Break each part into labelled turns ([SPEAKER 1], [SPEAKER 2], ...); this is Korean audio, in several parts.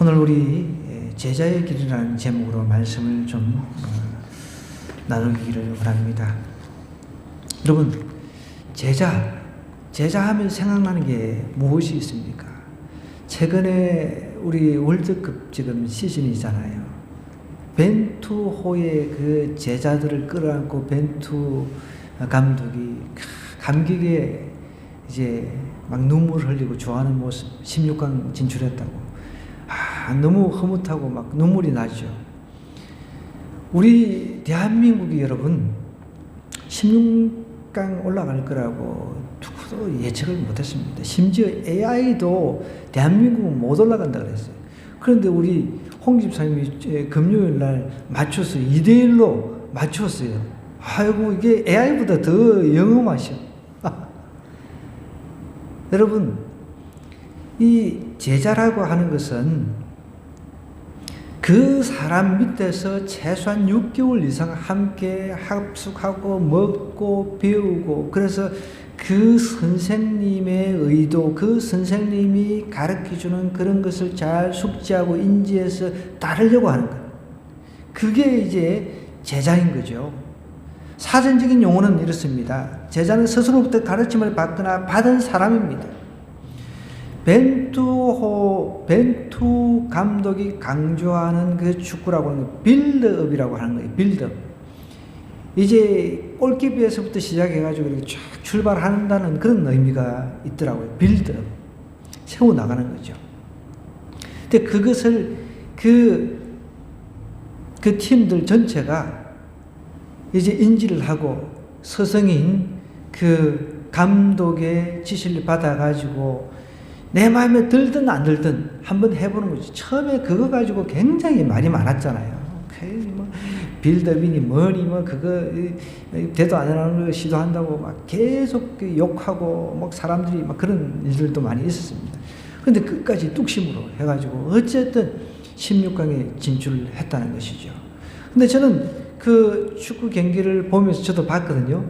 [SPEAKER 1] 오늘 우리 제자의 길이라는 제목으로 말씀을 좀 나누기를 원합니다. 여러분, 제자 하면 생각나는 게 무엇이 있습니까? 최근에 우리 월드컵 지금 시즌이잖아요. 벤투호의 그 제자들을 끌어안고 벤투 감독이 감격에 이제 막 눈물을 흘리고 좋아하는 모습, 16강 진출했다고. 너무 흐뭇하고 막 눈물이 나죠. 우리 대한민국이 여러분 16강 올라갈 거라고 누구도 예측을 못했습니다. 심지어 AI도 대한민국은 못 올라간다 그랬어요. 그런데 우리 홍 집사님이 금요일 날 맞춰서 2대1로 맞췄어요. 아이고, 이게 AI보다 더 영험하셔. 여러분, 이 제자라고 하는 것은 그 사람 밑에서 최소한 6개월 이상 함께 합숙하고 먹고 배우고, 그래서 그 선생님의 의도, 그 선생님이 가르쳐주는 그런 것을 잘 숙지하고 인지해서 따르려고 하는 것. 그게 이제 제자인 거죠. 사전적인 용어는 이렇습니다. 제자는 스스로부터 가르침을 받거나 받은 사람입니다. 벤투 감독이 강조하는 그 축구라고 하는 거, 빌드업이라고 하는 거예요. 빌드업. 이제 골키퍼에서부터 시작해가지고 이렇게 쫙 출발한다는 그런 의미가 있더라고요. 빌드업. 세워나가는 거죠. 근데 그것을 그 팀들 전체가 이제 인지를 하고 서성인 그 감독의 지시를 받아가지고 내 마음에 들든 안 들든 한번 해보는 거지. 처음에 그거 가지고 굉장히 말이 많았잖아요. 뭐 빌드업이니 뭐니 뭐 그거 대도 안 하는 거 시도한다고 막 계속 욕하고 막 사람들이 막 그런 일들도 많이 있었습니다. 그런데 끝까지 뚝심으로 해가지고 어쨌든 16강에 진출을 했다는 것이죠. 근데 저는 그 축구 경기를 보면서 저도 봤거든요.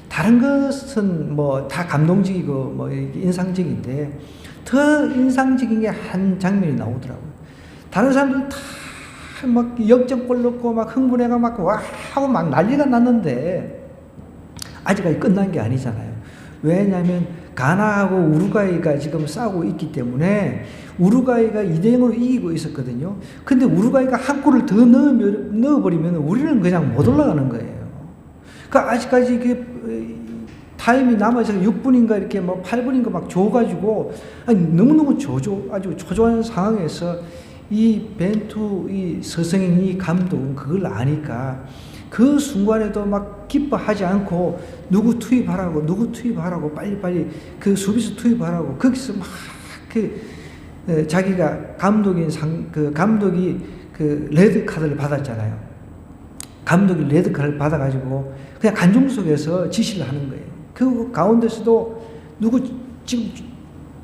[SPEAKER 1] 다른 것은 뭐 다 감동적이고 뭐 인상적인데 더 인상적인 게 한 장면이 나오더라고요. 다른 사람들은 다 막 역전골 넣고 막 흥분해가 막 와 하고 막 난리가 났는데 아직까지 끝난 게 아니잖아요. 왜냐하면 가나하고 우루과이가 지금 싸우고 있기 때문에 우루과이가 2대0으로 이기고 있었거든요. 근데 우루과이가 한 골을 더 넣어버리면 우리는 그냥 못 올라가는 거예요. 그러니까 아직까지 그 타임이 남아서 6분인가 이렇게 뭐 8분인가 막 줘가지고 너무너무 아주 초조한 상황에서 이 이 서성인 이 감독은 그걸 아니까 그 순간에도 막 기뻐하지 않고 누구 투입하라고 빨리빨리 그 수비수 투입하라고 거기서 막 자기가 감독이 그 레드 카드를 받았잖아요. 감독이 레드 카드를 받아가지고 그냥 관중 속에서 지시를 하는 거예요. 그 가운데서도 누구 지금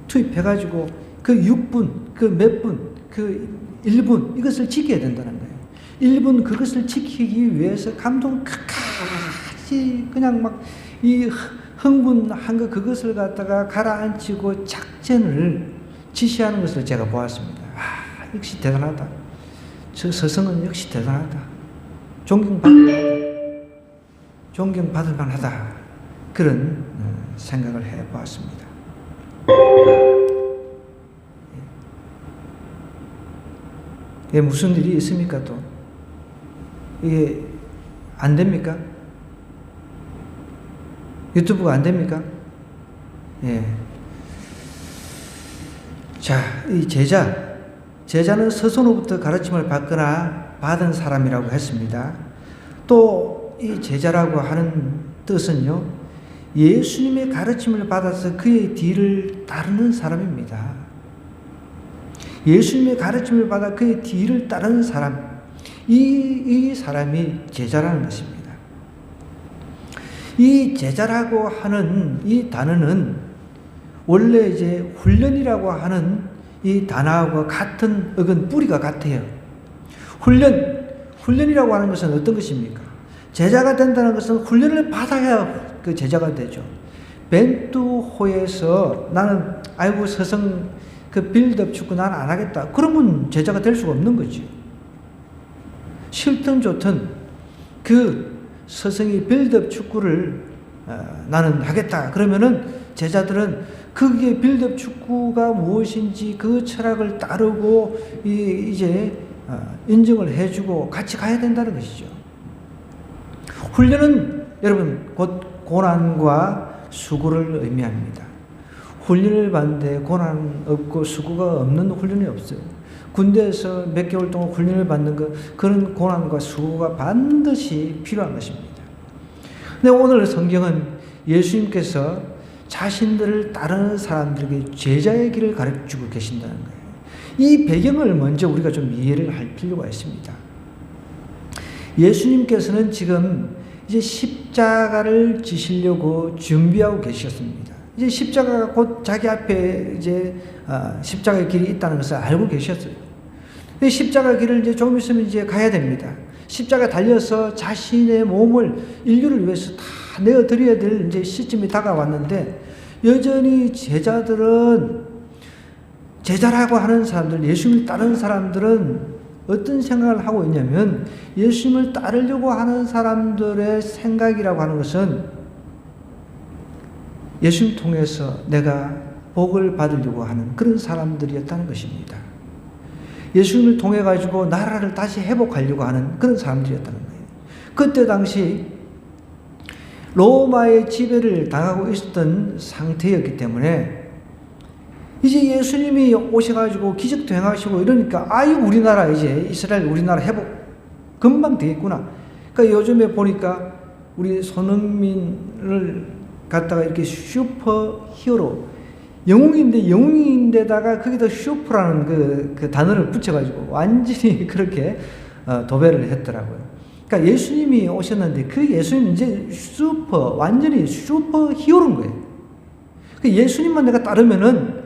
[SPEAKER 1] 투입해가지고 그 6분, 그 몇 분, 그 1분 이것을 지켜야 된다는 거예요. 1분 그것을 지키기 위해서 감독은 끝까지 그냥 막 이 흥분한 거 그것을 갖다가 가라앉히고 작전을 지시하는 것을 제가 보았습니다. 역시 대단하다. 저 서성은 역시 대단하다. 존경받을 만하다. 그런 생각을 해보았습니다. 무슨 일이 있습니까 또? 이게 안 됩니까? 유튜브가 안 됩니까? 예. 자, 이 제자는 스스로부터 가르침을 받거나 받은 사람이라고 했습니다. 또 이 제자라고 하는 뜻은요, 예수님의 가르침을 받아서 그의 뒤를 따르는 사람입니다. 예수님의 가르침을 받아 그의 뒤를 따르는 사람, 이 사람이 제자라는 것입니다. 이 제자라고 하는 이 단어는 원래 이제 훈련이라고 하는 이 단어하고 같은 어근 뿌리가 같아요. 훈련이라고 하는 것은 어떤 것입니까? 제자가 된다는 것은 훈련을 받아야 그 제자가 되죠. 벤투호에서 나는 아이고 서성 그 빌드업 축구 나는 안 하겠다. 그러면 제자가 될 수가 없는 거죠. 싫든 좋든 그 스승이 빌드업 축구를 나는 하겠다. 그러면은 제자들은 그게 빌드업 축구가 무엇인지 그 철학을 따르고 이제 인정을 해주고 같이 가야 된다는 것이죠. 훈련은 여러분 곧 고난과 수고를 의미합니다. 훈련을 받는데 고난 없고 수고가 없는 훈련이 없어요. 군대에서 몇 개월 동안 훈련을 받는 그런 고난과 수고가 반드시 필요한 것입니다. 근데 오늘 성경은 예수님께서 자신들을 따르는 사람들에게 제자의 길을 가르치고 계신다는 거예요. 이 배경을 먼저 우리가 좀 이해를 할 필요가 있습니다. 예수님께서는 지금 이제 십자가를 지시려고 준비하고 계셨습니다. 이제 십자가가 곧 자기 앞에 이제 십자가의 길이 있다는 것을 알고 계셨어요. 십자가 길을 이제 조금 있으면 이제 가야 됩니다. 십자가 달려서 자신의 몸을 인류를 위해서 다 내어드려야 될 이제 시점이 다가왔는데 여전히 제자라고 하는 사람들, 예수님을 따르는 사람들은 어떤 생각을 하고 있냐면 예수님을 따르려고 하는 사람들의 생각이라고 하는 것은 예수님 통해서 내가 복을 받으려고 하는 그런 사람들이었다는 것입니다. 예수님을 통해 가지고 나라를 다시 회복하려고 하는 그런 사람들이었다는 거예요. 그때 당시 로마의 지배를 당하고 있었던 상태였기 때문에 이제 예수님이 오셔가지고 기적도 행하시고 이러니까 우리나라 이제 이스라엘 우리나라 회복 금방 되겠구나. 그러니까 요즘에 보니까 우리 손흥민을 갖다가 이렇게 슈퍼 히어로 영웅인데다가 거기다 슈퍼라는 그 단어를 붙여가지고 완전히 그렇게 도배를 했더라고요. 그러니까 예수님이 오셨는데 그 예수님 이제 완전히 슈퍼 히어로인 거예요. 예수님만 내가 따르면은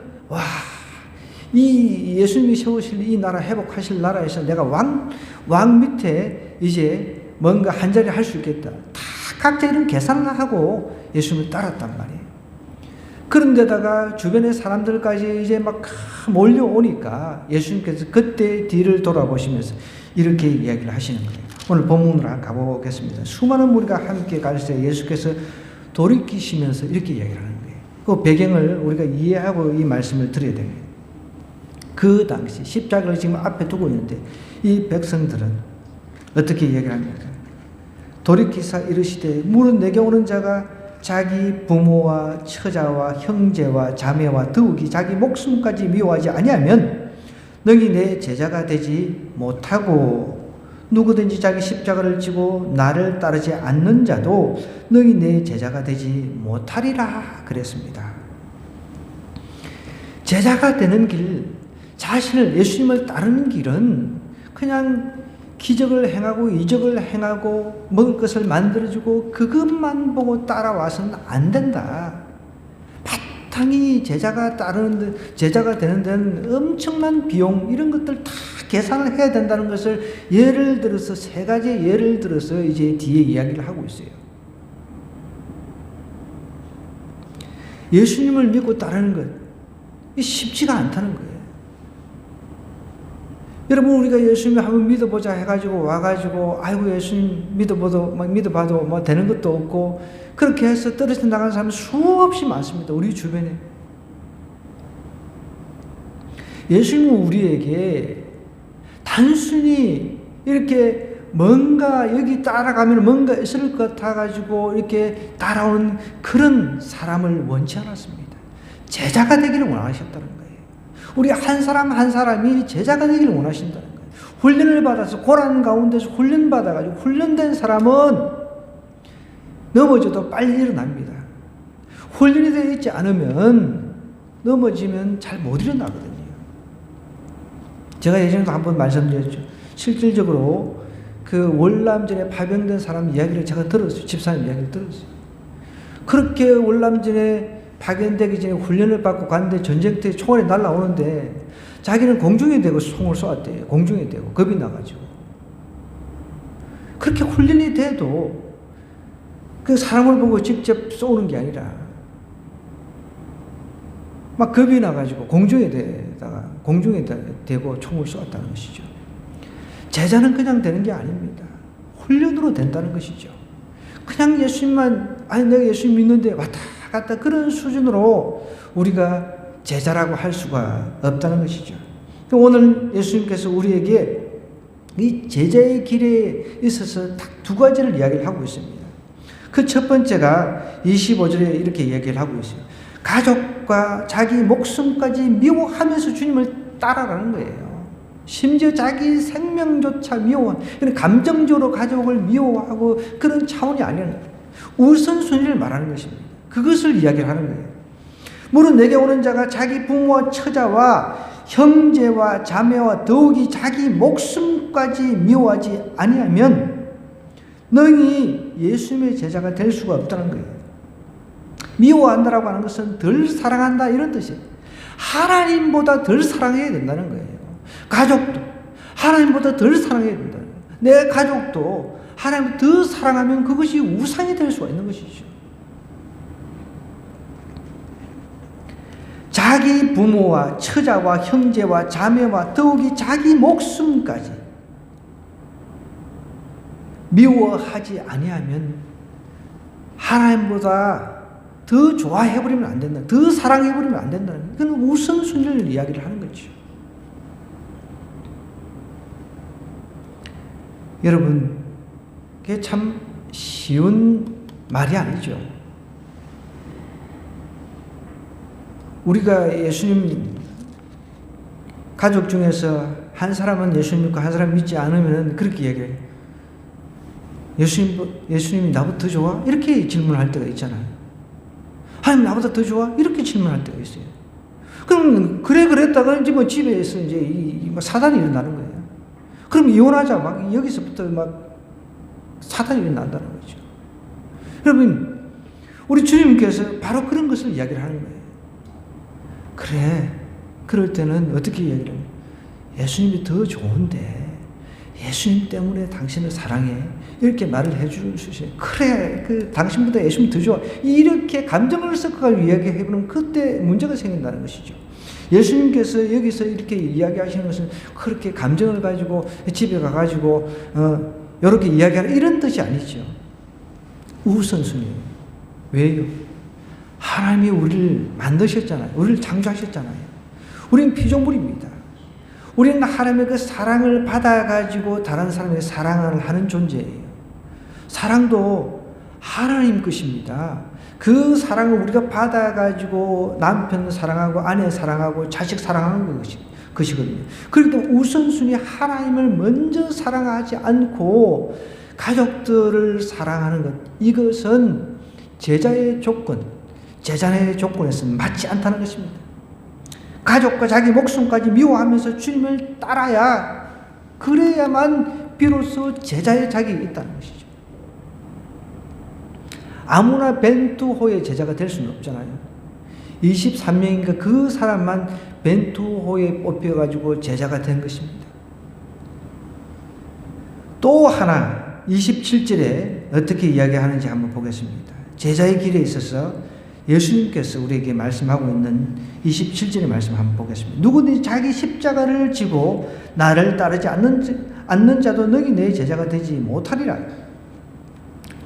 [SPEAKER 1] 이 예수님이 세우실 이 나라 회복하실 나라에서 내가 왕 밑에 이제 뭔가 한 자리 할 수 있겠다. 다 각자 이런 계산을 하고 예수님을 따랐단 말이에요. 그런데다가 주변의 사람들까지 이제 막 몰려오니까 예수님께서 그때 뒤를 돌아보시면서 이렇게 이야기를 하시는 거예요. 오늘 본문으로 가보겠습니다. 수많은 무리가 함께 갈 때 예수께서 돌이키시면서 이렇게 이야기를 하는 거예요. 그 배경을 우리가 이해하고 이 말씀을 드려야 됩니다. 그 당시 십자가를 지금 앞에 두고 있는데 이 백성들은 어떻게 이야기를 합니까? 돌이키사 이르시되 무릇 내게 오는 자가 자기 부모와 처자와 형제와 자매와 더욱이 자기 목숨까지 미워하지 아니하면 너희 내 제자가 되지 못하고 누구든지 자기 십자가를 지고 나를 따르지 않는 자도 너희 내 제자가 되지 못하리라 그랬습니다. 제자가 되는 길, 자신을 예수님을 따르는 길은 그냥 기적을 행하고 이적을 행하고 먹을 것을 만들어주고 그것만 보고 따라와서는 안 된다. 바탕이 제자가 되는 데는 엄청난 비용 이런 것들 다 계산을 해야 된다는 것을 예를 들어서 세 가지 예를 들어서 이제 뒤에 이야기를 하고 있어요. 예수님을 믿고 따르는 것 쉽지가 않다는 거예요. 여러분 우리가 예수님을 한번 믿어보자 해가지고 와가지고 예수님 믿어봐도 뭐 되는 것도 없고 그렇게 해서 떨어져 나가는 사람이 수없이 많습니다. 우리 주변에. 예수님은 우리에게 단순히 이렇게 뭔가 여기 따라가면 뭔가 있을 것 같아가지고 이렇게 따라오는 그런 사람을 원치 않았습니다. 제자가 되기를 원하셨다는 거예요. 우리 한 사람 한 사람이 제자가 되기를 원하신다는 거예요. 훈련을 받아서 고난 가운데서 훈련받아가지고 훈련된 사람은 넘어져도 빨리 일어납니다. 훈련이 되어 있지 않으면 넘어지면 잘 못 일어나거든요. 제가 예전에도 한번 말씀드렸죠. 실질적으로 그 월남전에 파병된 사람 이야기를 제가 들었어요. 집사님 이야기를 들었어요. 그렇게 월남전에 파견되기 전에 훈련을 받고 갔는데 전쟁터에 총알이 날아오는데 자기는 공중에 대고 총을 쏘았대요. 공중에 대고 겁이 나가지고. 그렇게 훈련이 돼도 그 사람을 보고 직접 쏘는 게 아니라 막 겁이 나가지고 공중에 공중에다가 대고 총을 쏘았다는 것이죠. 제자는 그냥 되는 게 아닙니다. 훈련으로 된다는 것이죠. 그냥 예수님만 내가 예수님 믿는데 왔다 갔다 그런 수준으로 우리가 제자라고 할 수가 없다는 것이죠. 오늘 예수님께서 우리에게 이 제자의 길에 있어서 딱 두 가지를 이야기를 하고 있습니다. 그 첫 번째가 25절에 이렇게 이야기를 하고 있어요. 가족과 자기 목숨까지 미워하면서 주님을 따라가는 거예요. 심지어 자기 생명조차 감정적으로 가족을 미워하고 그런 차원이 아니라 우선순위를 말하는 것입니다. 그것을 이야기를 하는 거예요. 물론 내게 오는 자가 자기 부모와 처자와 형제와 자매와 더욱이 자기 목숨까지 미워하지 아니하면 너희 예수님의 제자가 될 수가 없다는 거예요. 미워한다라고 하는 것은 덜 사랑한다 이런 뜻이에요. 하나님보다 덜 사랑해야 된다는 거예요. 가족도 하나님보다 덜 사랑해야 된다는 거예요. 내 가족도 하나님보다 더 사랑하면 그것이 우상이 될 수가 있는 것이죠. 자기 부모와 처자와 형제와 자매와 더욱이 자기 목숨까지 미워하지 아니하면 하나님보다 더 좋아해버리면 안 된다. 더 사랑해버리면 안 된다는 거예요. 그건 우선순위를 이야기를 하는 거죠. 여러분, 그게 참 쉬운 말이 아니죠. 우리가 예수님 가족 중에서 한 사람은 예수님 믿고 한 사람 믿지 않으면 그렇게 얘기해요. 예수님이 나보다 더 좋아? 이렇게 질문할 때가 있잖아요. 하나님 나보다 더 좋아? 이렇게 질문할 때가 있어요. 그럼 그랬다가 이제 뭐 집에서 이제 사단이 일어나는 거예요. 그럼 이혼하자 막 여기서부터 막 사단이 일어난다는 거죠. 여러분, 우리 주님께서 바로 그런 것을 이야기를 하는 거예요. 그래, 그럴 때는 어떻게 이야기를 해요? 예수님이 더 좋은데 예수님 때문에 당신을 사랑해. 이렇게 말을 해줄 수 있어요. 그래, 당신보다 예수님 더 좋아. 이렇게 감정을 섞어가지고 이야기해보면 그때 문제가 생긴다는 것이죠. 예수님께서 여기서 이렇게 이야기하시는 것은 그렇게 감정을 가지고 집에 가가지고 이렇게 이야기하는 이런 뜻이 아니죠. 우선순위예요. 왜요? 하나님이 우리를 만드셨잖아요. 우리를 창조하셨잖아요. 우리는 피조물입니다. 우리는 하나님의 그 사랑을 받아가지고 다른 사람에게 사랑을 하는 존재예요. 사랑도 하나님 것입니다. 그 사랑을 우리가 받아가지고 남편 사랑하고 아내 사랑하고 자식 사랑하는 것이거든요. 그리고 우선순위 하나님을 먼저 사랑하지 않고 가족들을 사랑하는 것, 이것은 제자의 조건에서는 맞지 않다는 것입니다. 가족과 자기 목숨까지 미워하면서 주님을 따라야, 그래야만 비로소 제자의 자격이 있다는 것이죠. 아무나 벤투호의 제자가 될 수는 없잖아요. 23명인가 그 사람만 벤투호에 뽑혀가지고 제자가 된 것입니다. 또 하나 27절에 어떻게 이야기하는지 한번 보겠습니다. 제자의 길에 있어서 예수님께서 우리에게 말씀하고 있는 27절의 말씀 한번 보겠습니다. 누구든지 자기 십자가를 지고 나를 따르지 않는 자도 너희 내 제자가 되지 못하리라.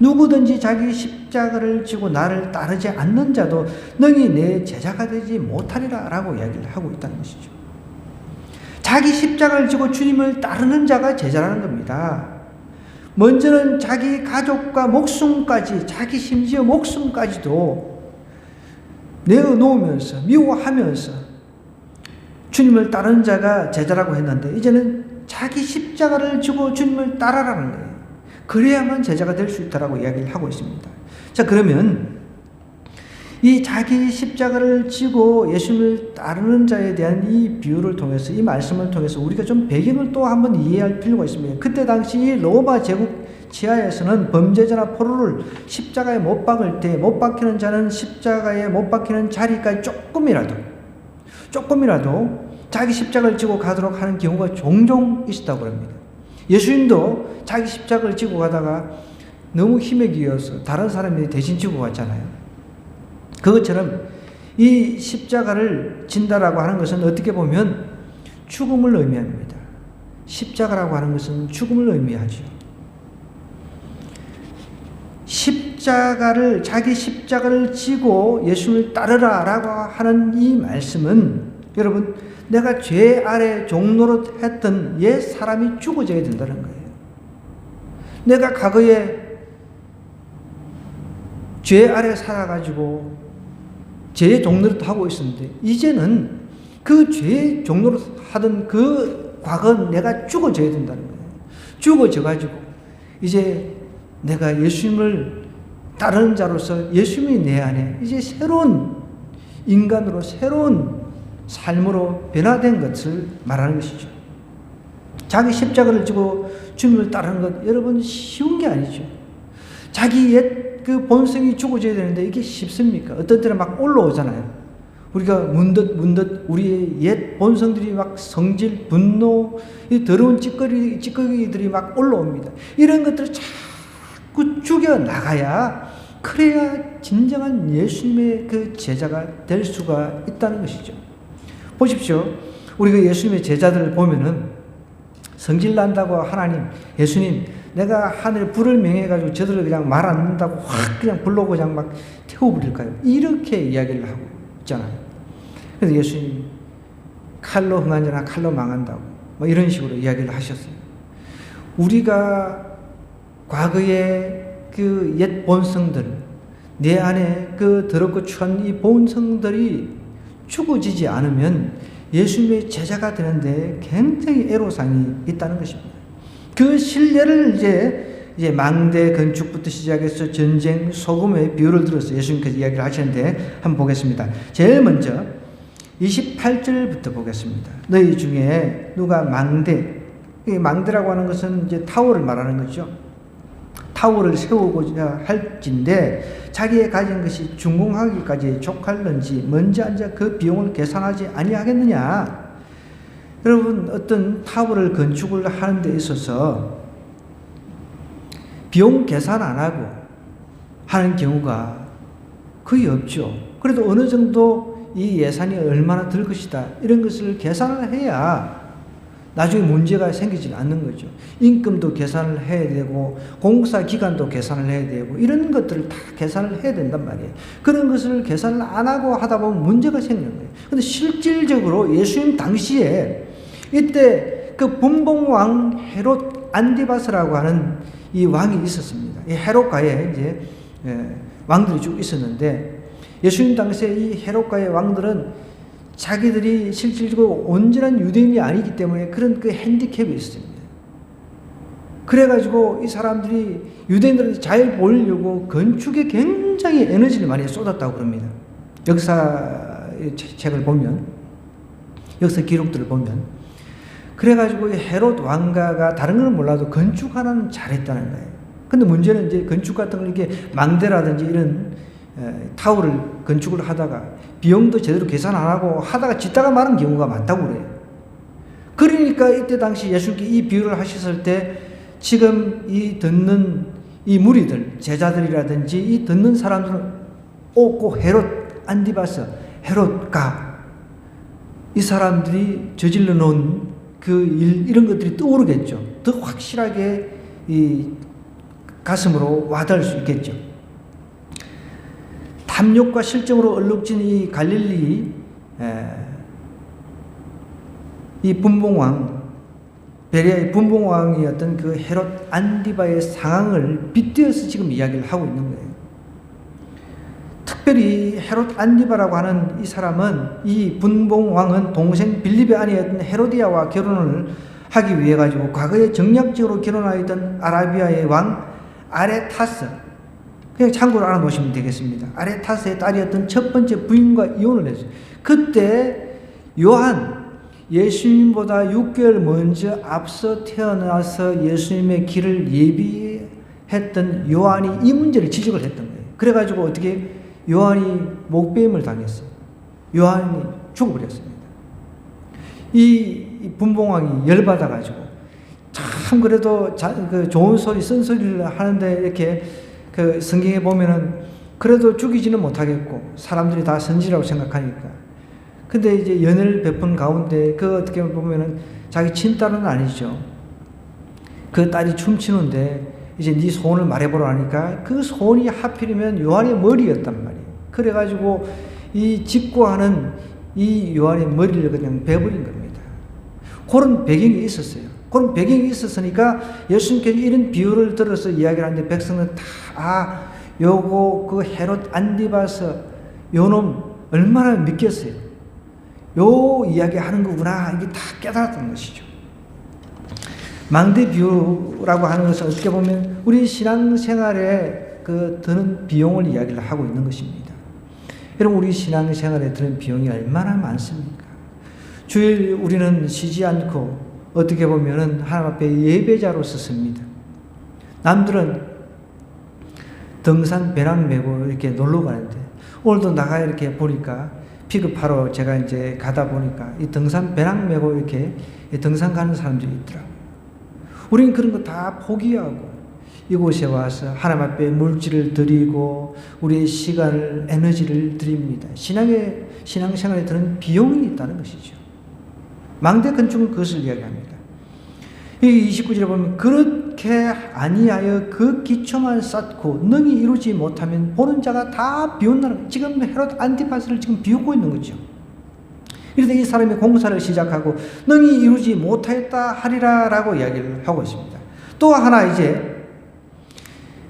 [SPEAKER 1] 누구든지 자기 십자가를 지고 나를 따르지 않는 자도 너희 내 제자가 되지 못하리라 라고 이야기를 하고 있다는 것이죠. 자기 십자가를 지고 주님을 따르는 자가 제자라는 겁니다. 먼저는 자기 가족과 목숨까지, 자기 심지어 목숨까지도 내어놓으면서 미워하면서 주님을 따르는 자가 제자라고 했는데, 이제는 자기 십자가를 지고 주님을 따라라는 거예요. 그래야만 제자가 될 수 있다라고 이야기를 하고 있습니다. 자, 그러면 이 자기 십자가를 지고 예수님을 따르는 자에 대한 이 비유를 통해서, 이 말씀을 통해서 우리가 좀 배경을 또 한번 이해할 필요가 있습니다. 그때 당시 로마 제국 치하에서는 범죄자나 포로를 십자가에 못 박을 때 못 박히는 자는 십자가에 못 박히는 자리까지 조금이라도 자기 십자가를 지고 가도록 하는 경우가 종종 있었다고 합니다. 예수님도 자기 십자가를 지고 가다가 너무 힘에 기어서 다른 사람이 대신 지고 갔잖아요. 그것처럼 이 십자가를 진다라고 하는 것은 어떻게 보면 죽음을 의미합니다. 십자가라고 하는 것은 죽음을 의미하죠. 자기 십자가를 지고 예수님을 따르라라고 하는 이 말씀은 여러분, 내가 죄 아래 종노릇 했던 옛 사람이 죽어져야 된다는 거예요. 내가 과거에 죄 아래 살아가지고 죄의 종노릇 하고 있었는데 이제는 그 죄의 종노릇 하던 그 과거는 내가 죽어져야 된다는 거예요. 죽어져가지고 이제 내가 예수님을 따르는 자로서 예수님이 내 안에 이제 새로운 인간으로 새로운 삶으로 변화된 것을 말하는 것이죠. 자기 십자가를 지고 주님을 따르는 것 여러분 쉬운 게 아니죠. 자기 옛 그 본성이 죽어져야 되는데 이게 쉽습니까? 어떤 때는 막 올라오잖아요. 우리가 문득 우리의 옛 본성들이 막 성질, 분노, 이 더러운 찌꺼기들이 막 올라옵니다. 이런 것들을 자꾸 죽여 나가야, 그래야 진정한 예수님의 그 제자가 될 수가 있다는 것이죠. 보십시오. 우리가 예수님의 제자들을 보면은 성질 난다고 하나님, 예수님, 내가 하늘에 불을 명해가지고 저들을 그냥 말 안 듣는다고 확 그냥 불러고 그냥 막 태워버릴까요? 이렇게 이야기를 하고 있잖아요. 그래서 예수님, 칼로 흥한 자나 칼로 망한다고 뭐 이런 식으로 이야기를 하셨어요. 우리가 과거의 그 옛 본성들, 내 안에 그 더럽고 추한 이 본성들이 죽어지지 않으면 예수님의 제자가 되는데 굉장히 애로사항이 있다는 것입니다. 그 신뢰를 이제 망대 건축부터 시작해서 전쟁, 소금의 비유를 들어서 예수님께서 이야기를 하시는데 한번 보겠습니다. 제일 먼저 28절부터 보겠습니다. 너희 중에 누가 이 망대라고 하는 것은 이제 타워를 말하는 거죠. 타워를 세우고자 할진데 자기의 가진 것이 준공하기까지 족할는지 먼저 앉아 그 비용을 계산하지 아니하겠느냐. 여러분, 어떤 타워를 건축을 하는 데 있어서 비용 계산 안 하고 하는 경우가 거의 없죠. 그래도 어느 정도 이 예산이 얼마나 들 것이다 이런 것을 계산을 해야 나중에 문제가 생기지 않는 거죠. 임금도 계산을 해야 되고 공사 기간도 계산을 해야 되고 이런 것들을 다 계산을 해야 된단 말이에요. 그런 것을 계산을 안 하고 하다 보면 문제가 생기는 거예요. 근데 실질적으로 예수님 당시에 이때 그 분봉왕 헤롯 안디바스라고 하는 이 왕이 있었습니다. 이 헤롯가에 이제 왕들이 쭉 있었는데 예수님 당시에 이 헤롯가의 왕들은 자기들이 실질적으로 온전한 유대인이 아니기 때문에 그런 그 핸디캡이 있습니다. 그래가지고 이 사람들이 유대인들한테 잘 보이려고 건축에 굉장히 에너지를 많이 쏟았다고 그럽니다. 역사 책을 보면, 역사 기록들을 보면. 그래가지고 헤롯 왕가가 다른 건 몰라도 건축 하나는 잘했다는 거예요. 근데 문제는 이제 건축 같은 걸 이렇게 망대라든지 이런 타워를 건축을 하다가 비용도 제대로 계산 안 하고 하다가 짓다가 마는 경우가 많다고 그래요. 그러니까 이때 당시 예수님께 이 비유를 하셨을 때 지금 이 듣는 이 무리들, 제자들이라든지 이 듣는 사람들은 꼭 헤롯 안디바스, 헤롯가 이 사람들이 저질러 놓은 그 일, 이런 것들이 떠오르겠죠. 더 확실하게 이 가슴으로 와닿을 수 있겠죠. 탐욕과 실정으로 얼룩진 이 갈릴리 이 분봉왕, 베레아의 분봉왕이었던 그 헤롯 안디바의 상황을 빗대어서 지금 이야기를 하고 있는 거예요. 특별히 헤롯 안디바라고 하는 이 사람은, 이 분봉왕은 동생 빌립의 아내였던 헤로디아와 결혼을 하기 위해 가지고 과거에 정략적으로 결혼하였던 아라비아의 왕 아레타스, 그냥 참고로 알아놓으시면 되겠습니다. 아레타스의 딸이었던 첫 번째 부인과 이혼을 했어요. 그때 요한, 예수님보다 6개월 먼저 앞서 태어나서 예수님의 길을 예비했던 요한이 이 문제를 지적을 했던 거예요. 그래가지고 어떻게 요한이 목배임을 당했어요. 요한이 죽어버렸습니다. 이 분봉왕이 열받아가지고 참 그래도 그 좋은 소리, 쓴 소리를 하는데 이렇게 그 성경에 보면은 그래도 죽이지는 못하겠고 사람들이 다 선지라고 생각하니까. 근데 이제 연을 베푼 가운데 그 어떻게 보면은 자기 친딸은 아니죠. 그 딸이 춤추는데 이제 네 소원을 말해보라 하니까 그 소원이 하필이면 요한의 머리였단 말이에요. 그래가지고 이 직구하는 이 요한의 머리를 그냥 베버린 겁니다. 그런 배경이 있었어요. 그런 배경이 있었으니까 예수님께서 이런 비유를 들어서 이야기를 하는데 백성은 다 요거 그 헤롯 안디바스 요놈 얼마나 믿겠어요. 요 이야기 하는 거구나 이게 다 깨달았던 것이죠. 망대 비유라고 하는 것은 어떻게 보면 우리 신앙생활에 그 드는 비용을 이야기를 하고 있는 것입니다. 여러분 우리 신앙생활에 드는 비용이 얼마나 많습니까? 주일 우리는 쉬지 않고 어떻게 보면은 하나님 앞에 예배자로서 씁니다. 남들은 등산 배낭 메고 이렇게 놀러 가는데 오늘도 나가 이렇게 보니까 픽업하러 제가 이제 가다 보니까 이 등산 배낭 메고 이렇게 등산 가는 사람들이 있더라고요. 우리는 그런 거 다 포기하고 이곳에 와서 하나님 앞에 물질을 드리고 우리의 시간을 에너지를 드립니다. 신앙생활에 드는 비용이 있다는 것이죠. 망대 건축은 그것을 이야기합니다. 이 29절에 보면 그렇게 아니하여 그 기초만 쌓고 능히 이루지 못하면 보는 자가 다 비웃나는 지금 헤롯 안티파스를 지금 비웃고 있는 거죠. 이래서 이 사람이 공사를 시작하고 능히 이루지 못하였다 하리라 라고 이야기를 하고 있습니다. 또 하나 이제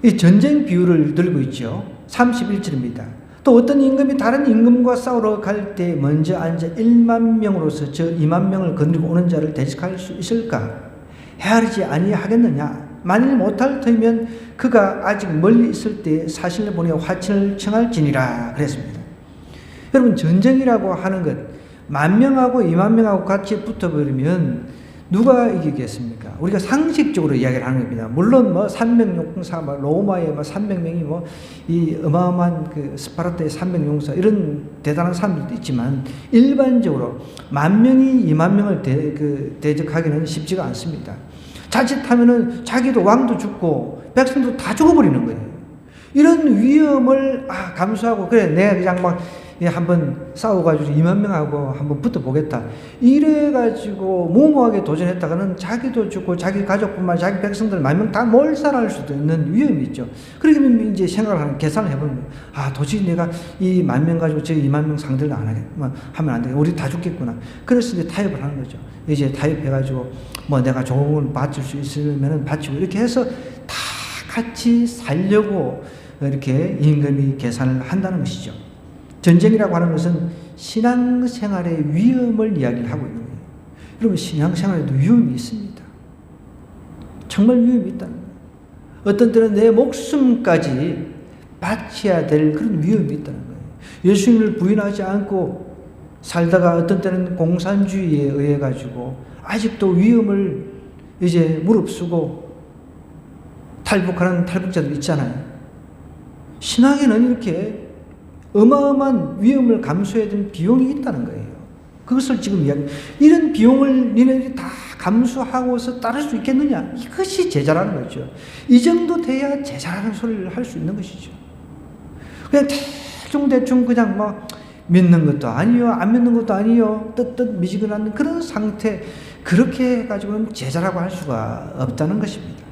[SPEAKER 1] 이 전쟁 비유를 들고 있죠. 31절입니다. 또 어떤 임금이 다른 임금과 싸우러 갈 때 먼저 앉아 1만 명으로서 저 2만 명을 건드리고 오는 자를 대적할 수 있을까? 헤아리지 아니하겠느냐? 만일 못할 터이면 그가 아직 멀리 있을 때 사신을 보내 화친을 청할지니라 그랬습니다. 여러분 전쟁이라고 하는 것 10,000명하고 20,000명하고 같이 붙어버리면 누가 이기겠습니까? 우리가 상식적으로 이야기를 하는 겁니다. 물론 뭐 300용사, 뭐 로마의 뭐 300명이 뭐 이 어마어마한 그 스파르타의 300용사 이런 대단한 사람들도 있지만 일반적으로 10,000명이 20,000명을 대적하기는 쉽지가 않습니다. 자칫하면은 자기도 왕도 죽고 백성도 다 죽어버리는 거예요. 이런 위험을 감수하고 그래 내가 그냥 막 한번 싸워가지고 20,000명하고 한번 붙어보겠다. 이래가지고 무모하게 도전했다가는 자기도 죽고 자기 가족뿐만 자기 백성들 10,000명 다 몰살할 수도 있는 위험이 있죠. 그러면 이제 생각을 하는 계산을 해보는 거예요. 도저히 내가 이 10,000명 가지고 저 20,000명 상대를 안 하겠구나. 하면 안 돼. 우리 다 죽겠구나. 그래서 이제 타협을 하는 거죠. 이제 타협해가지고 뭐 내가 좋은 걸 바칠 수 있으면은 바치고 이렇게 해서 다 같이 살려고 이렇게 임금이 계산을 한다는 것이죠. 전쟁이라고 하는 것은 신앙생활의 위험을 이야기를 하고 있는 거예요. 여러분 신앙생활에도 위험이 있습니다. 정말 위험이 있다는 거예요. 어떤 때는 내 목숨까지 바쳐야 될 그런 위험이 있다는 거예요. 예수님을 부인하지 않고 살다가 어떤 때는 공산주의에 의해 가지고 아직도 위험을 이제 무릅쓰고 탈북하는 탈북자들 있잖아요. 신앙에는 이렇게 어마어마한 위험을 감수해야 되는 비용이 있다는 거예요. 그것을 지금 이런 비용을 니네들이 다 감수하고서 따를 수 있겠느냐? 이것이 제자라는 거죠. 이 정도 돼야 제자라는 소리를 할 수 있는 것이죠. 그냥 대충 그냥 막 믿는 것도 아니요, 안 믿는 것도 아니요, 뜻 미지근한 그런 상태, 그렇게 해가지고는 제자라고 할 수가 없다는 것입니다.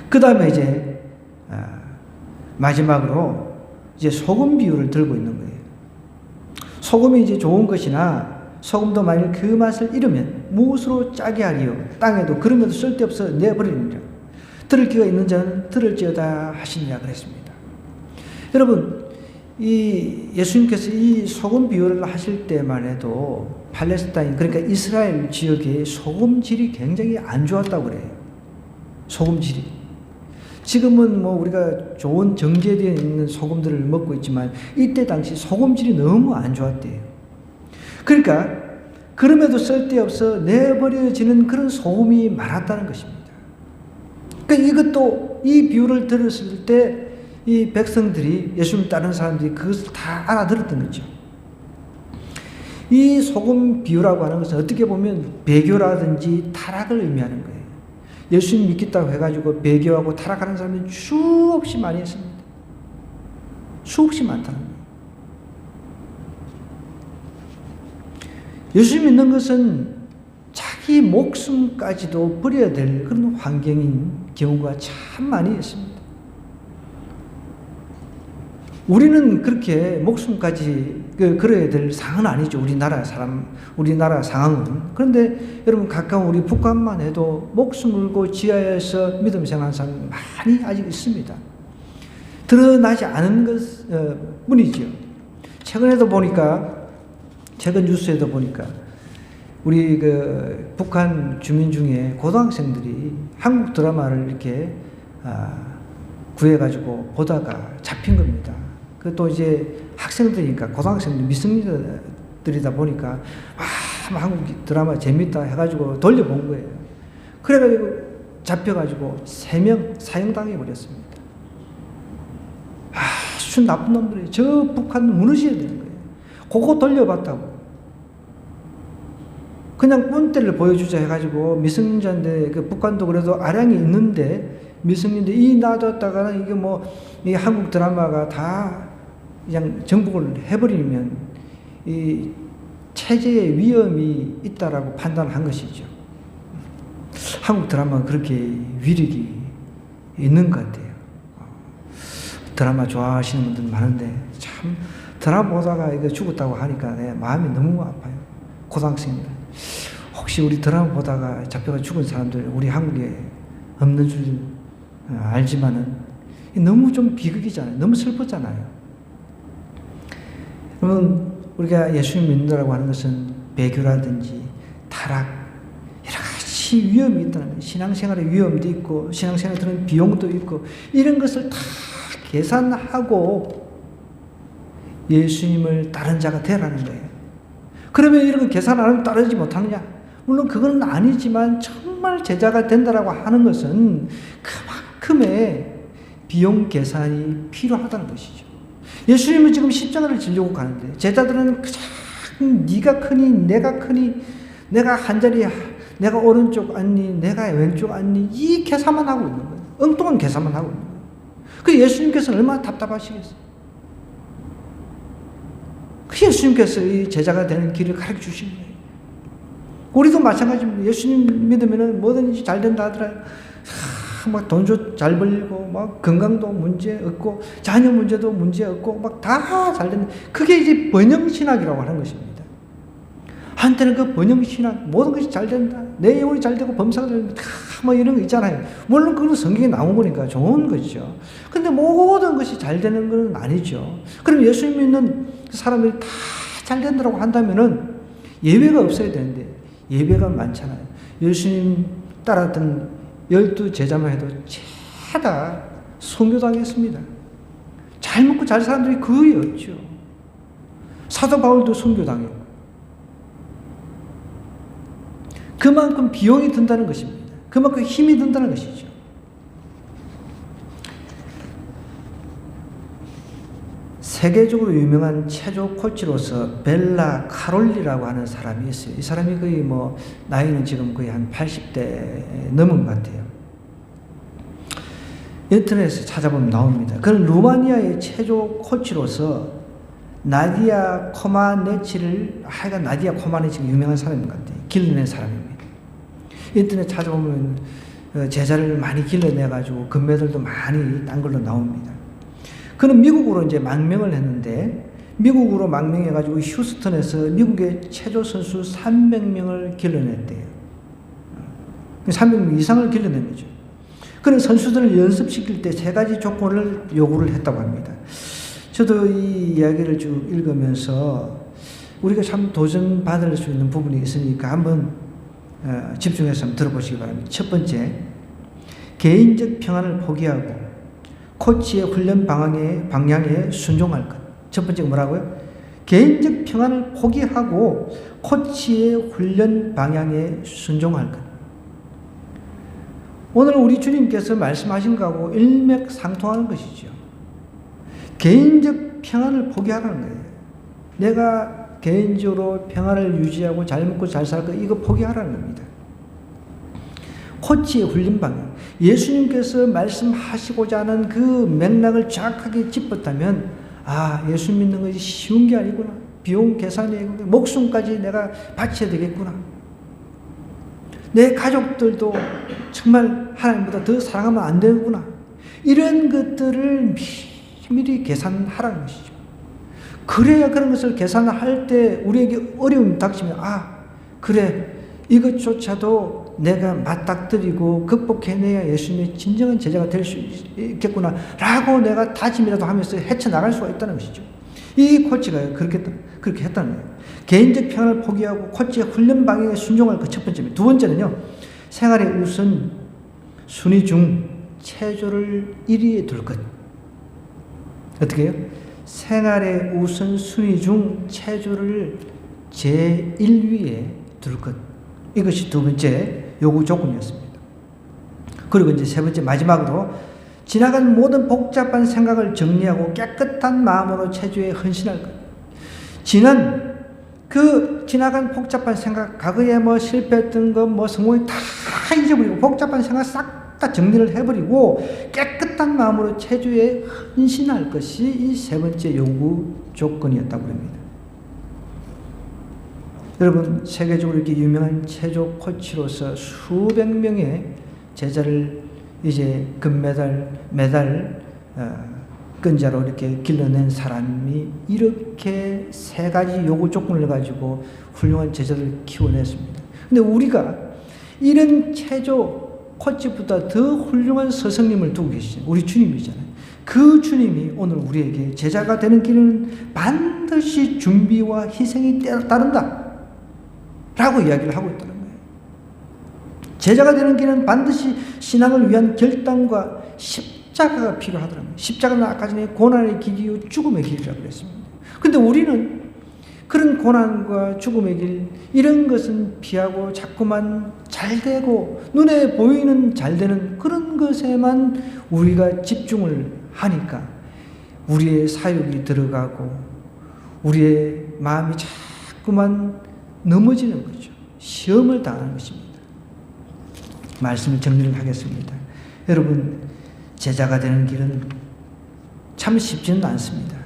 [SPEAKER 1] 그 다음에 이제 마지막으로 이제 소금 비유를 들고 있는 거예요. 소금이 이제 좋은 것이나 소금도 만일 그 맛을 잃으면 무엇으로 짜게 하리요? 땅에도 그러면도 쓸데없어 내버리느니라. 들을 귀가 있는 자는 들을지어다 하시니라 그랬습니다. 여러분, 이 예수님께서 이 소금 비유를 하실 때만 해도 팔레스타인, 그러니까 이스라엘 지역의 소금질이 굉장히 안 좋았다고 그래요. 소금질이. 지금은 뭐 우리가 좋은 정제되어 있는 소금들을 먹고 있지만 이때 당시 소금질이 너무 안 좋았대요. 그러니까 그럼에도 쓸데없어 내버려지는 그런 소금이 많았다는 것입니다. 그러니까 이것도 이 비유를 들었을 때 이 백성들이 예수님 따르는 사람들이 그것을 다 알아들었던 거죠. 이 소금 비유라고 하는 것은 어떻게 보면 배교라든지 타락을 의미하는 거예요. 예수님 믿겠다고 해가지고 배교하고 타락하는 사람이 수없이 많이 있습니다. 수없이 많다는 거예요. 예수 믿는 것은 자기 목숨까지도 버려야 될 그런 환경인 경우가 참 많이 있습니다. 우리는 그렇게 목숨까지 걸어야 될 상황은 아니죠. 우리나라 상황은. 그런데 여러분, 가까운 우리 북한만 해도 목숨 걸고 지하에서 믿음 생활하는 사람이 많이 아직 있습니다. 드러나지 않은 뿐이죠. 최근 뉴스에도 보니까 우리 북한 주민 중에 고등학생들이 한국 드라마를 이렇게 구해가지고 보다가 잡힌 겁니다. 그것도 이제 학생들이니까, 고등학생들 미성년들이다 보니까 한국 드라마 재밌다 해가지고 돌려본 거예요. 그래가지고 잡혀가지고 3명 사형당해 버렸습니다. 아주 나쁜 놈들이, 저 북한은 무너져야 되는 거예요. 그거 돌려봤다고. 그냥 뻔때를 보여주자 해가지고, 미성년자인데, 북한도 그래도 아량이 있는데, 미성년자 놔뒀다가는 이 한국 드라마가 다 그냥 정복을 해버리면 이 체제에 위험이 있다라고 판단한 것이죠. 한국 드라마가 그렇게 위력이 있는 것 같아요. 드라마 좋아하시는 분들 많은데, 참 드라마 보다가 이거 죽었다고 하니까 내 마음이 너무 아파요. 고등학생들. 혹시 우리 드라마 보다가 잡혀가 죽은 사람들 우리 한국에 없는 줄 알지만은 너무 좀 비극이잖아요. 너무 슬프잖아요. 여러분, 우리가 예수님 믿는다고 하는 것은 배교라든지 타락, 여러 가지 위험이 있다는 거예요. 신앙생활의 위험도 있고, 신앙생활에 드는 비용도 있고, 이런 것을 다 계산하고 예수님을 따른 자가 되라는 거예요. 그러면 이런 거 계산 안 하면 따르지 못하느냐? 물론 그건 아니지만, 정말 제자가 된다라고 하는 것은 그만큼의 비용 계산이 필요하다는 것이죠. 예수님은 지금 십자가를 지려고 가는데, 제자들은 네가 크니 내가 크니, 내가 한자리, 내가 오른쪽 앉니 내가 왼쪽 앉니, 이 계산만 하고 있는 거예요. 엉뚱한 계산만 하고 있는 거예요. 그래서 예수님께서는 얼마나 답답하시겠어요. 그 예수님께서 이 제자가 되는 길을 가르쳐 주신 거예요. 우리도 마찬가지입니다. 예수님 믿으면 뭐든지 잘 된다 하더라. 막 돈도 잘 벌리고, 막 건강도 문제 없고, 자녀 문제도 문제 없고, 막 다 잘 된다. 그게 이제 번영신학이라고 하는 것입니다. 한때는 그 번영신학, 모든 것이 잘 된다. 내 영혼이 잘 되고 범사가 된다. 뭐 이런 거 있잖아요. 물론 그건 성경에 나온 거니까 좋은 거죠. 근데 모든 것이 잘 되는 건 아니죠. 그럼 예수님 믿는 사람들이 다 잘 된다고 한다면은 예외가 없어야 되는데, 예배가 많잖아요. 예수님 따랐던 12제자만 해도 죄다 순교당했습니다. 잘 먹고 잘 사는 사람들이 거의 없죠. 사도 바울도 순교당했고. 그만큼 비용이 든다는 것입니다. 그만큼 힘이 든다는 것이죠. 세계적으로 유명한 체조 코치로서 벨라 카롤리라고 하는 사람이 있어요. 이 사람이 거의 나이는 지금 거의 한 80대 넘은 것 같아요. 인터넷에 찾아보면 나옵니다. 그는 루마니아의 체조 코치로서 나디아 코마네치를, 하여간 나디아 코마네치가 유명한 사람인 것 같아요. 길러낸 사람입니다. 인터넷 찾아보면 제자를 많이 길러내가지고 금메달도 많이 딴 걸로 나옵니다. 그는 미국으로 이제 망명을 했는데, 미국으로 망명해가지고 휴스턴에서 미국의 체조 선수 300명을 길러냈대요. 300명 이상을 길러낸 거죠. 그는 선수들을 연습시킬 때 3가지 조건을 요구를 했다고 합니다. 저도 이 이야기를 쭉 읽으면서 우리가 참 도전받을 수 있는 부분이 있으니까 한번 집중해서 한번 들어보시기 바랍니다. 첫 번째, 개인적 평안을 포기하고 코치의 훈련 방향에 순종할 것. 첫 번째가 뭐라고요? 개인적 평안을 포기하고 코치의 훈련 방향에 순종할 것. 오늘 우리 주님께서 말씀하신 거하고 일맥상통하는 것이죠. 개인적 평안을 포기하라는 거예요. 내가 개인적으로 평안을 유지하고 잘 먹고 잘 살 거, 이거 포기하라는 겁니다. 코치의 훈련 방향. 예수님께서 말씀하시고자 하는 그 맥락을 정확하게 짚었다면 예수 믿는 것이 쉬운 게 아니구나. 비용 계산이 목숨까지 내가 바쳐야 되겠구나. 내 가족들도 정말 하나님보다 더 사랑하면 안 되구나. 이런 것들을 미리 계산하라는 것이죠. 그래야 그런 것을 계산할 때 우리에게 어려움이 닥치면 그래 이것조차도 내가 맞닥뜨리고 극복해내야 예수님의 진정한 제자가 될 수 있겠구나 라고 내가 다짐이라도 하면서 헤쳐나갈 수가 있다는 것이죠. 이 코치가 그렇게 했다는 거예요. 개인적 평안을 포기하고 코치의 훈련 방향에 순종할 그 첫 번째입니다. 두 번째는요, 생활의 우선 순위 중 체조를 1위에 둘 것. 어떻게 해요? 생활의 우선 순위 중 체조를 제1위에 둘 것. 이것이 두 번째 요구 조건이었습니다. 그리고 이제 세 번째 마지막으로 지나간 모든 복잡한 생각을 정리하고 깨끗한 마음으로 체조에 헌신할 것. 지나간 복잡한 생각, 과거에 실패했던 것, 성공이 다 잊어버리고 복잡한 생각 싹 다 정리를 해버리고 깨끗한 마음으로 체조에 헌신할 것이 이 세 번째 요구 조건이었다고 합니다. 여러분, 세계적으로 이렇게 유명한 체조 코치로서 수백 명의 제자를 이제 금메달, 끈자로 이렇게 길러낸 사람이 이렇게 세 가지 요구 조건을 가지고 훌륭한 제자를 키워냈습니다. 근데 우리가 이런 체조 코치보다 더 훌륭한 스승님을 두고 계시잖아요. 우리 주님이잖아요. 그 주님이 오늘 우리에게 제자가 되는 길은 반드시 준비와 희생이 따른다 라고 이야기를 하고 있다는 거예요. 제자가 되는 길은 반드시 신앙을 위한 결단과 십자가가 필요하더라고요. 십자가는 아까 전에 고난의 길이요 죽음의 길이라고 그랬습니다. 근데 우리는 그런 고난과 죽음의 길, 이런 것은 피하고 자꾸만 잘 되고 눈에 보이는 잘 되는 그런 것에만 우리가 집중을 하니까 우리의 사욕이 들어가고 우리의 마음이 자꾸만 넘어지는 거죠. 시험을 당하는 것입니다. 말씀을 정리를 하겠습니다. 여러분, 제자가 되는 길은 참 쉽지는 않습니다.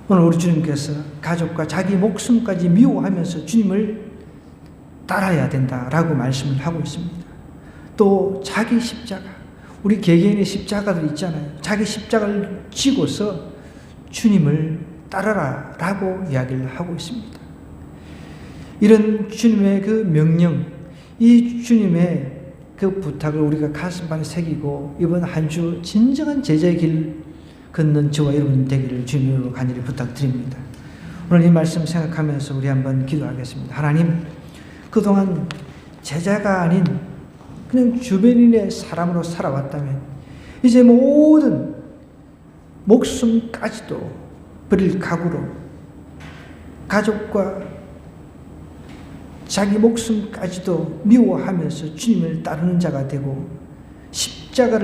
[SPEAKER 1] 오늘 우리 주님께서 가족과 자기 목숨까지 미워하면서 주님을 따라야 된다라고 말씀을 하고 있습니다. 또 자기 십자가, 우리 개개인의 십자가들 있잖아요. 자기 십자가를 지고서 주님을 따라라 라고 이야기를 하고 있습니다. 이런 주님의 그 명령, 이 주님의 그 부탁을 우리가 가슴판에 새기고 이번 한 주 진정한 제자의 길 걷는 저와 여러분 되기를 주님으로 간절히 부탁드립니다. 오늘 이 말씀 생각하면서 우리 한번 기도하겠습니다. 하나님, 그동안 제자가 아닌 그냥 주변인의 사람으로 살아왔다면 이제 모든 목숨까지도 버릴 각오로 가족과 자기 목숨까지도 미워하면서 주님을 따르는 자가 되고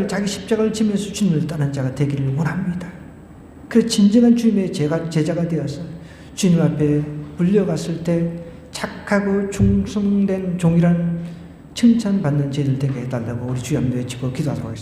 [SPEAKER 1] 자기 십자가를 지면서 주님을 따르는 자가 되기를 원합니다. 그래서 진정한 주님의 제자가 되어서 주님 앞에 불려갔을 때 착하고 충성된 종이라는 칭찬받는 제들 되게 해달라고 우리 주 염두에 치고 기도하도록 하겠습니다.